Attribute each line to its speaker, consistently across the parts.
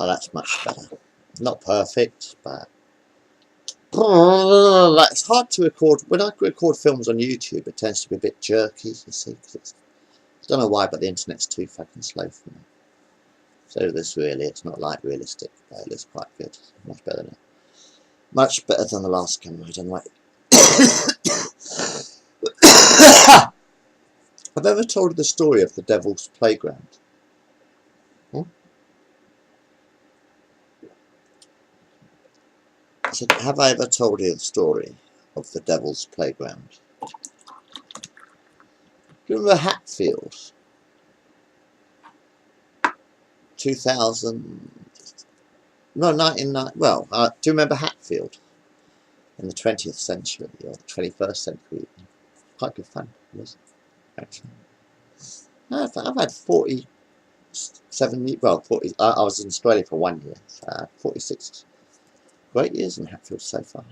Speaker 1: Oh, that's much better. Not perfect, but it's hard to record. When I record films on YouTube, it tends to be a bit jerky, you see, because I don't know why, but the internet's too fucking slow for me. So this really, it's not like realistic, but it looks quite good. Much better than it. Much better than the last camera I done. Wait. I've ever told the story of the Devil's Playground. I said, have I ever told you the story of the Devil's Playground? Do you remember Hatfield? 2000... No, 1990... Well, do you remember Hatfield? In the 20th century, or the 21st century. Quite good fun, was it? Actually. I've had 47... Well, 40... I was in Australia for 1 year. So 46... Great years in Hatfield so far.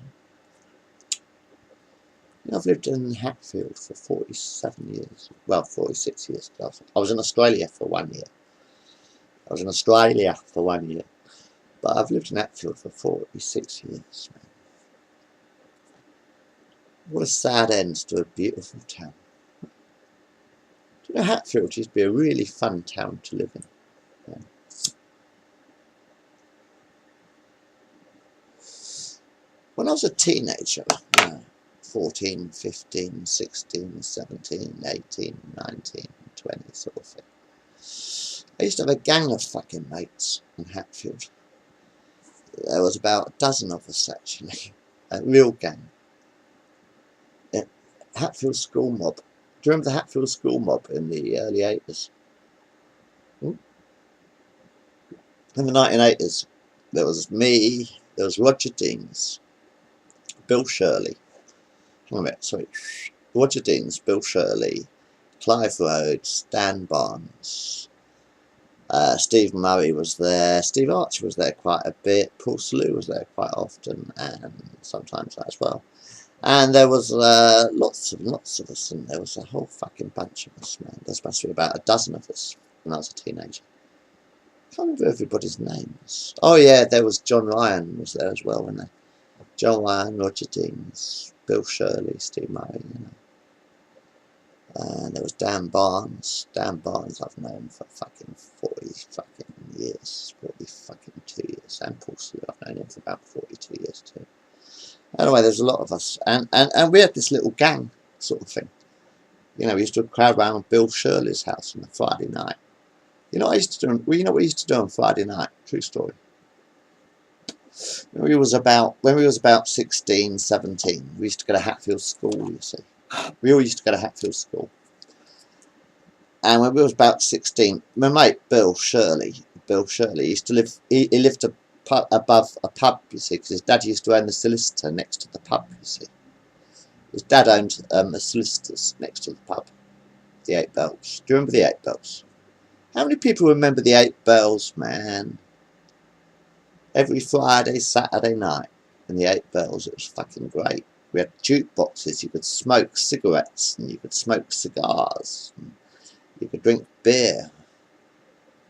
Speaker 1: You know, I've lived in Hatfield for 47 years. Well, 46 years. I was in Australia for 1 year. But I've lived in Hatfield for 46 years, man. What a sad end to a beautiful town. Do you know, Hatfield used to be a really fun town to live in. Yeah. When I was a teenager, 14, 15, 16, 17, 18, 19, 20 sort of thing, I used to have a gang of fucking mates in Hatfield. There was about a dozen of us actually, a real gang. Hatfield School Mob. Do you remember the Hatfield School Mob in the early 80s? In the 1980s, there was me, there was Roger Deans, Bill Shirley. Roger Deans, Bill Shirley, Clive Rhodes, Dan Barnes, Steve Murray was there, Steve Archer was there quite a bit, Paul Slew was there quite often, and sometimes as well. And there was lots of us, and there was a whole fucking bunch of us, man. There's supposed to be about a dozen of us when I was a teenager. I can't remember everybody's names. Oh yeah, there was John Ryan was there as well, wasn't there? John Ryan, Roger Deans, Bill Shirley, Steve Murray, you know. And there was Dan Barnes. Dan Barnes I've known for fucking 40 fucking years. 40 fucking 2 years. And Paul Slew, I've known him for about 42 years too. Anyway, there's a lot of us. And we had this little gang sort of thing. You know, we used to crowd around Bill Shirley's house on a Friday night. You know what I used to do? Well, you know what we used to do on Friday night? True story. When we was about 16, 17, we used to go to Hatfield School, you see. We all used to go to Hatfield School. And when we was about 16, my mate Bill Shirley used to live, he lived above a pub, you see, because his dad used to own the solicitor next to the pub, you see. His dad owned a solicitor's next to the pub, the Eight Bells. Do you remember the Eight Bells? How many people remember the Eight Bells, man? Every Friday, Saturday night in the Eight Bells, it was fucking great. We had jukeboxes, you could smoke cigarettes, and you could smoke cigars, and you could drink beer.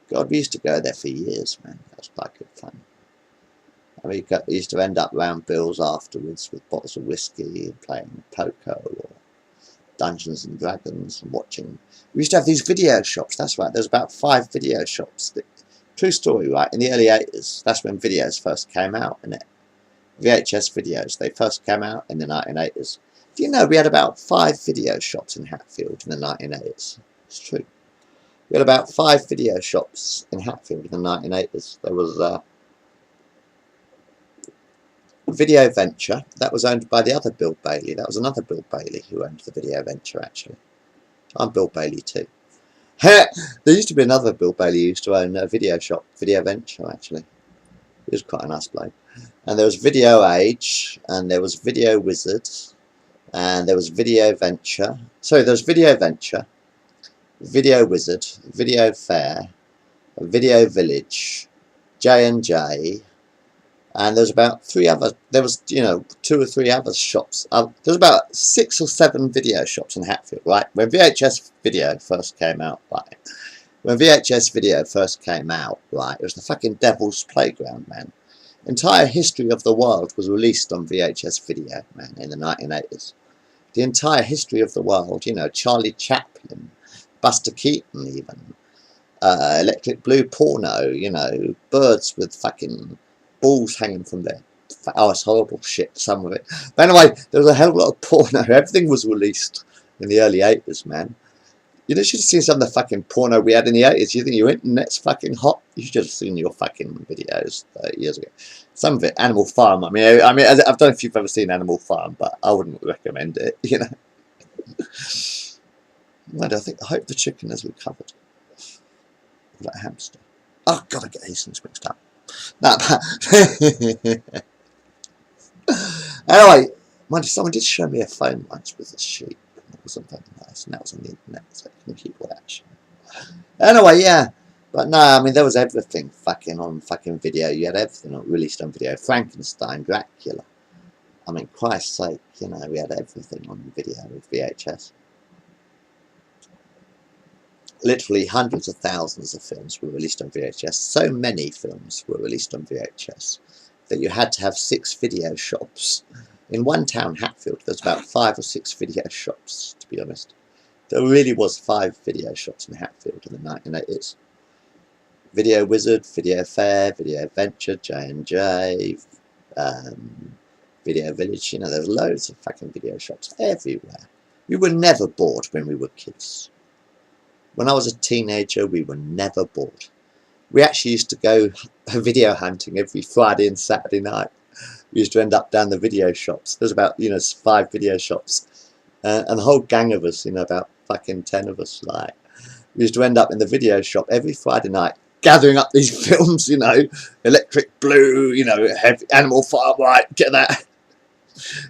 Speaker 1: God, we used to go there for years, man. That was quite good fun. I mean, we used to end up round Bill's afterwards with bottles of whiskey and playing poker or Dungeons and Dragons and watching. We used to have these video shops, that's right, there's about 5 video shops. True story, right, in the early 80s, that's when videos first came out, innit? VHS videos, they first came out in the 1980s. Do you know we had about 5 video shops in Hatfield in the 1980s? It's true. We had about 5 video shops in Hatfield in the 1980s. There was Video Venture, that was owned by the other Bill Bailey. That was another Bill Bailey who owned the Video Venture, actually. I'm Bill Bailey too. There used to be another Bill Bailey who used to own a video shop, Video Venture, actually. He was quite a nice bloke. And there was Video Age, and there was Video Wizard, and there was Video Venture. Sorry, there was Video Venture, Video Wizard, Video Fair, Video Village, J&J, and there's about 3 other, there was, you know, 2 or 3 other shops. There's about 6 or 7 video shops in Hatfield, right? When VHS video first came out, right? When VHS video first came out, right, it was the fucking devil's playground, man. Entire history of the world was released on VHS video, man, in the 1980s. The entire history of the world, you know, Charlie Chaplin, Buster Keaton even, Electric Blue porno, you know, birds with fucking balls hanging from their... Oh, it's horrible shit, some of it. But anyway, there was a hell of a lot of porno. Everything was released in the early 80s, man. You know, you should have seen some of the fucking porno we had in the 80s. You think your internet's fucking hot? You should have seen your fucking videos 30 years ago. Some of it, Animal Farm. I mean, I don't know if you've ever seen Animal Farm, but I wouldn't recommend it, you know. I hope the chicken has recovered. That hamster. Oh, God, I get these things mixed up. No, but anyway, mind you, someone did show me a phone once with a sheep. It wasn't very nice, and that was on the internet, so you can keep all that shit. Anyway, yeah. But no, I mean, there was everything fucking on fucking video. You had everything released on video. Frankenstein, Dracula. I mean, Christ's sake, you know, we had everything on video with VHS. Literally hundreds of thousands of films were released on VHS. So many films were released on VHS that you had to have 6 video shops. In one town, Hatfield, there's about 5 or 6 video shops, to be honest. There really was 5 video shops in Hatfield in the 1980s. Video Wizard, Video Fair, Video Adventure, J&J, Video Village, you know, there's loads of fucking video shops everywhere. We were never bored when we were kids. When I was a teenager, we were never bored. We actually used to go video hunting every Friday and Saturday night. We used to end up down the video shops. There's about, you know, 5 video shops. And the whole gang of us, you know, about fucking 10 of us, like, we used to end up in the video shop every Friday night, gathering up these films, you know, Electric Blue, you know, Animal Farm, right, get that.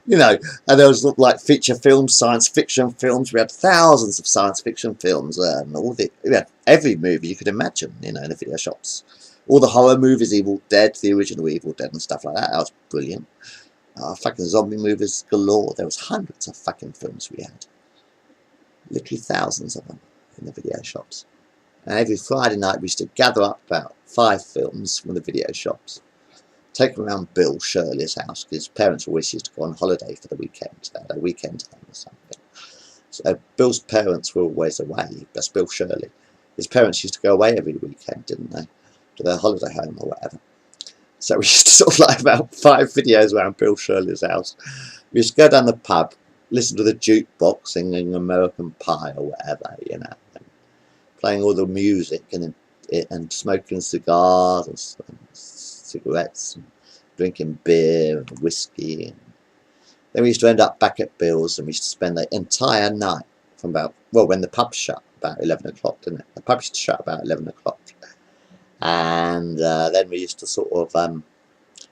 Speaker 1: You know, and there was like feature films, science fiction films. We had thousands of science fiction films, and all the, we had every movie you could imagine, you know, in the video shops. All the horror movies, Evil Dead, the original Evil Dead and stuff like that. That was brilliant. Fucking zombie movies galore. There was hundreds of fucking films we had. Literally thousands of them in the video shops. And every Friday night we used to gather up about 5 films from the video shops. Take them around Bill Shirley's house, because his parents always used to go on holiday for the weekend. They had a weekend home or something. So Bill's parents were always away. That's Bill Shirley. His parents used to go away every weekend, didn't they? To their holiday home or whatever. So we used to sort of like about 5 videos around Bill Shirley's house. We used to go down the pub, listen to the jukebox singing American Pie or whatever, you know, and playing all the music and smoking cigars and cigarettes and drinking beer and whiskey. And then we used to end up back at Bill's, and we used to spend the entire night from about, well, when the pub shut, about 11 o'clock, didn't it? The pub used to shut about 11 o'clock. And then we used to sort of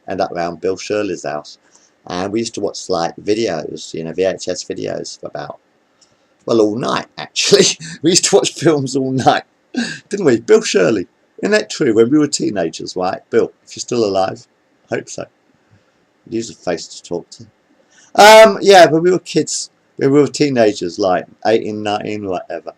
Speaker 1: end up around Bill Shirley's house. And we used to watch like videos, you know, VHS videos for about, well, all night actually. We used to watch films all night, didn't we? Bill Shirley. Isn't that true? When we were teenagers, right? Bill, if you're still alive, I hope so. Use a face to talk to. Yeah, when we were kids, when we were teenagers, like 18, 19, whatever.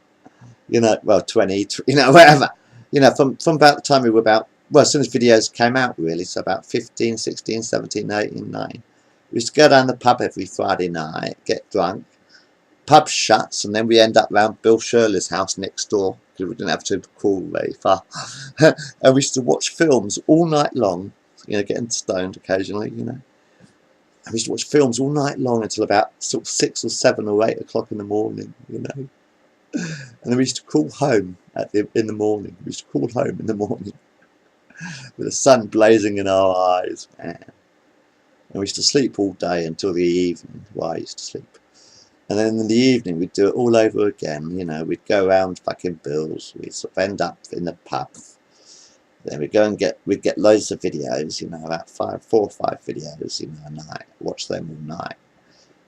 Speaker 1: You know, well, 20, you know, whatever. You know, from about the time we were about, well, as soon as videos came out, really, so about 15, 16, 17, 18, 19. We used to go down the pub every Friday night, get drunk. Pub shuts, and then we end up round Bill Shirley's house next door, because we didn't have to crawl very far. And we used to watch films all night long, you know, getting stoned occasionally, you know. And we used to watch films all night long until about sort of 6 or 7 or 8 o'clock in the morning, you know. And then we used to crawl home in the morning. We used to crawl home in the morning with the sun blazing in our eyes, man. And we used to sleep all day until the evening. Well, I used to sleep. And then in the evening, we'd do it all over again. You know, we'd go around fucking Bill's. We'd sort of end up in the pub. Then we'd go and we'd get loads of videos, you know, about 4 or 5 videos, you know, a night. Watch them all night.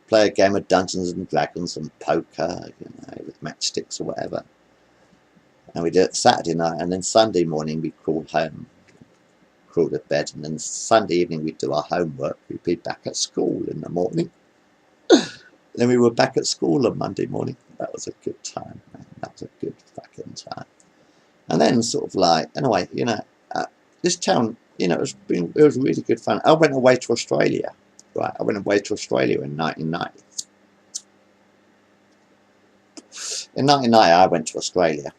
Speaker 1: Play a game of Dungeons and Dragons and poker, you know, with matchsticks or whatever. And we'd do it Saturday night, and then Sunday morning we'd crawl home, crawl to bed, and then Sunday evening we'd do our homework. We'd be back at school in the morning. Then we were back at school on Monday morning. That was a good time, man. That was a good fucking time. And then sort of like, anyway, you know, this town, you know, it was really good fun. I went away to Australia, right? I went away to Australia in 1990. In 1990, I went to Australia,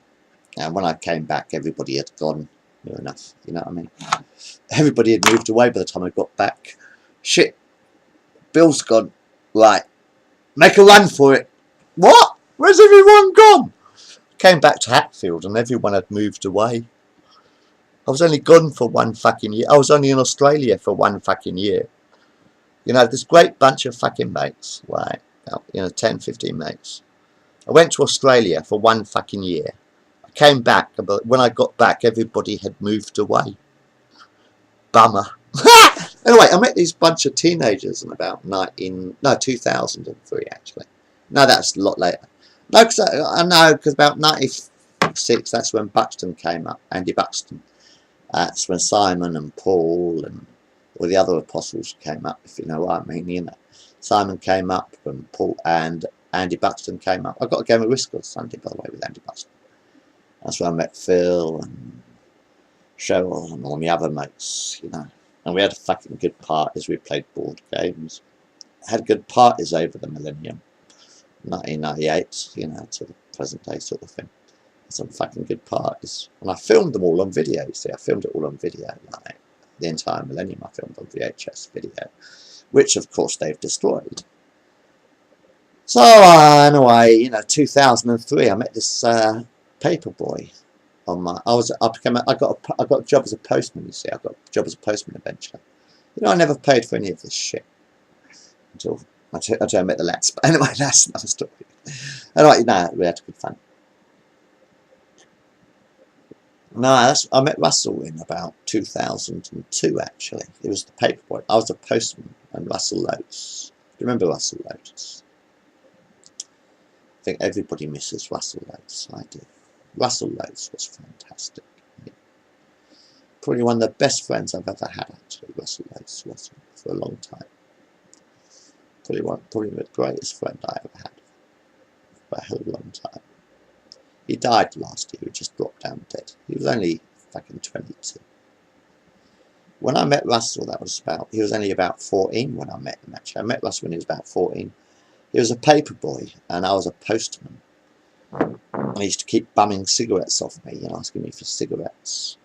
Speaker 1: and when I came back, everybody had gone near enough. You know what I mean? Everybody had moved away by the time I got back. Shit, Bill's gone. Right, make a run for it. What? Where's everyone gone? Came back to Hatfield, and everyone had moved away. I was only gone for 1 fucking year. I was only in Australia for 1 fucking year. You know, this great bunch of fucking mates, right? You know, 10, 15 mates. I went to Australia for 1 fucking year. I came back, but when I got back, everybody had moved away. Bummer. Anyway, I met these bunch of teenagers in about 2003 actually. No, that's a lot later. No, because I know, because about 96, that's when Buxton came up, Andy Buxton. That's when Simon and Paul and all the other apostles came up, if you know what I mean. You know, Simon came up and Paul and Andy Buxton came up. I got a game of whist on Sunday, by the way, with Andy Buxton. That's where I met Phil and Cheryl and all the other mates, you know. And we had fucking good parties. We played board games. Had good parties over the millennium. 1998, you know, to the present day sort of thing. Some fucking good parties. And I filmed them all on video, you see. I filmed it all on video, like the entire millennium I filmed on VHS video, which of course they've destroyed. So anyway, you know, 2003, I met this paper boy on my. I got a job as a postman. You see, I got a job as a postman eventually. You know, I never paid for any of this shit until I met the lads. But anyway, that's another story. Anyway, no, we had good fun. No, I met Russell in about 2002 actually. He was the paper boy. I was a postman, and Russell Loates. Do you remember Russell Loates? I think everybody misses Russell Loates. I do. Russell Loates was fantastic. Yeah. Probably one of the best friends I've ever had, actually. Russell Loates was for a long time. Probably the greatest friend I ever had for a hell of a long time. He died last year. He just dropped down dead. He was only fucking 22. When I met Russell, he was only about 14 when I met him, actually. I met Russell when he was about 14. He was a paper boy, and I was a postman. He used to keep bumming cigarettes off me, you know, asking me for cigarettes.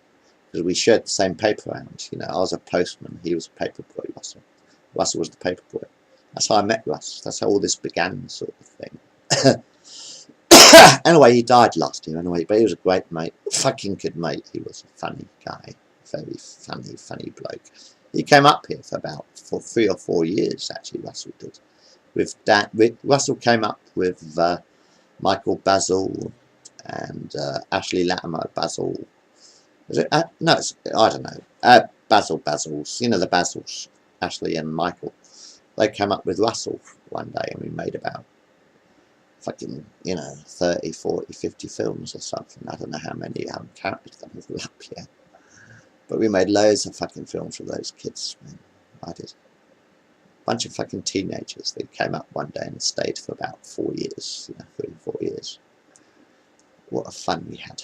Speaker 1: Because we shared the same paper round, you know. I was a postman, he was a paper boy, Russell. Russell was the paper boy. That's how I met Russ. That's how all this began, sort of thing. Anyway, he died last year, anyway, but he was a great mate. Fucking good mate. He was a funny guy. Very funny bloke. He came up here for 3 or 4 years, actually, Russell did. Russell came up with Michael Basil and Ashley Latimer Basil. Is it? No, I don't know. Basils. You know the Basils, Ashley and Michael. They came up with Russell one day, and we made about fucking, you know, 30, 40, 50 films or something. I don't know how many. I haven't counted them all up yet. But we made loads of fucking films with those kids, man. I did. Bunch of fucking teenagers. They came up one day and stayed for about 4 years, you know, 3 or 4 years. What a fun we had.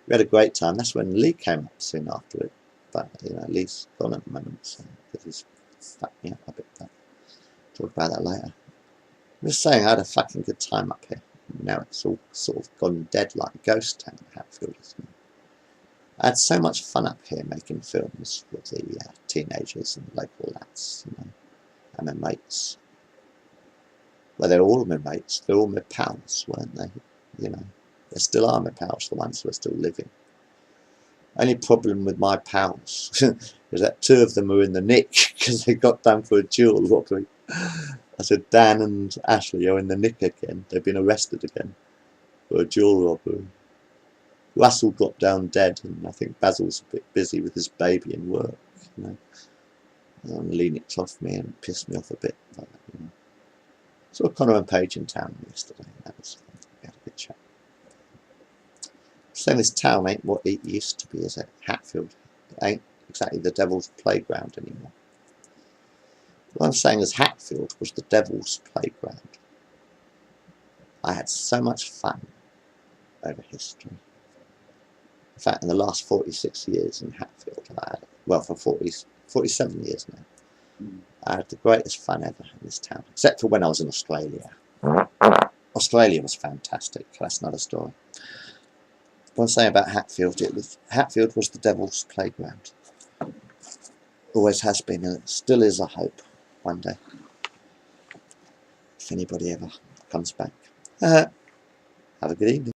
Speaker 1: We had a great time. That's when Lee came up soon after it. But, you know, Lee's gone at the moment, so he's fucked me up a bit. But talk about that later. I'm just saying, I had a fucking good time up here. Now it's all sort of gone dead like a ghost town, Hatfield, isn't it? I had so much fun up here making films with the teenagers and local lads, you know, and my mates. Well, they're all my mates. They're all my pals, weren't they? You know, they still are my pals, the ones who are still living. Only problem with my pals is that 2 of them are in the nick because they got done for a dual robbery. I said Dan and Ashley are in the nick again. They've been arrested again for a dual robbery. Russell dropped down dead, and I think Basil's a bit busy with his baby and work, you know. And Lennox off me and pissed me off a bit. But, you know. Saw Connor and Paige in town yesterday. That was fun. We had a good chat. Saying this town ain't what it used to be, is it? Hatfield. It ain't exactly the devil's playground anymore. What I'm saying is Hatfield was the devil's playground. I had so much fun over history. In fact, in the last 46 years in Hatfield, I had, well, for 47 years now, I had the greatest fun ever in this town, except for when I was in Australia. Australia was fantastic. That's another story. What I'm saying about Hatfield, Hatfield was the devil's playground. Always has been, and it still is, I hope, one day. If anybody ever comes back. Have a good evening.